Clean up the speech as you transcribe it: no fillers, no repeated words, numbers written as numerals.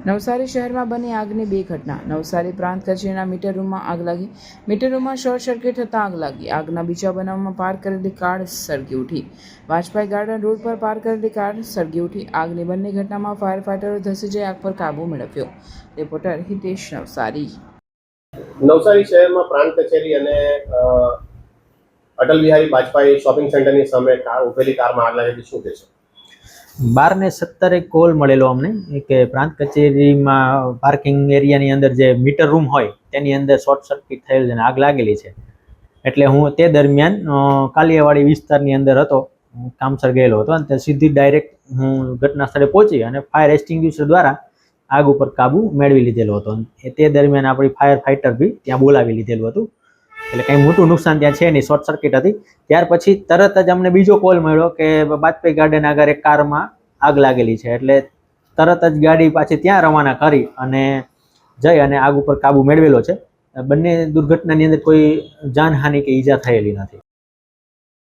નવસારી શહેરમાં બની આગની બે ઘટના. નવસારી પ્રાંત કચેરીના મીટર રૂમમાં આગ લાગી. મીટર રૂમમાં શોર્ટ સર્કિટ થતાં આગ લાગી. આગના બીજા બનાવમાં પાર્ક કરેલી કાર સળગી ઉઠી. વાજપાઈ ગાર્ડન રોડ પર પાર્ક કરેલી કાર સળગી ઉઠી. આગની બંને ઘટનામાં ફાયર ફાઈટરો ધસી જઈ આગ પર કાબૂ મેળવ્યો. રિપોર્ટર હિતેશ, નવસારી. નવસારી શહેરમાં પ્રાંત કચેરી અને અટલ બિહારી વાજપાઈ શોપિંગ સેન્ટરની સામે ઉભેલી કારમાં આગ લાગી. શું કહેશો? 12:17 કોલ મળેલો અમને કે પ્રાંત કચેરીમાં પાર્કિંગ એરિયાની અંદર જે મીટર રૂમ હોય તેની અંદર શોર્ટ સર્કિટ થયેલ છે અને આગ લાગેલી છે. એટલે હું તે દરમિયાન કાલિયાવાડી વિસ્તારની અંદર હતો, કામસર ગયેલો હતો અને સીધી ડાયરેક્ટ હું ઘટના સ્થળે પહોંચી અને ફાયર એક્સટિંગ્યુશર દ્વારા આગ ઉપર કાબુ મેળવી લીધેલો હતો. તે દરમિયાન આપણી ફાયર ફાઇટર બી ત્યાં બોલાવી લીધેલું હતું. એટલે કંઈ મોટું નુકસાન ત્યાં છે નહીં, શોર્ટ સર્કિટ હતી. ત્યાર પછી તરત જ અમને બીજો કોલ મળ્યો કે વાજપાઈ ગાર્ડન આગળ એક કારમાં આગ લાગેલી છે. એટલે તરત જ ગાડી પાછી ત્યાં રવાના કરી અને જઈ અને આગ ઉપર કાબુ મેળવેલો છે. બંને દુર્ઘટનાની અંદર કોઈ જાનહાનિ કે ઈજા થયેલી નથી.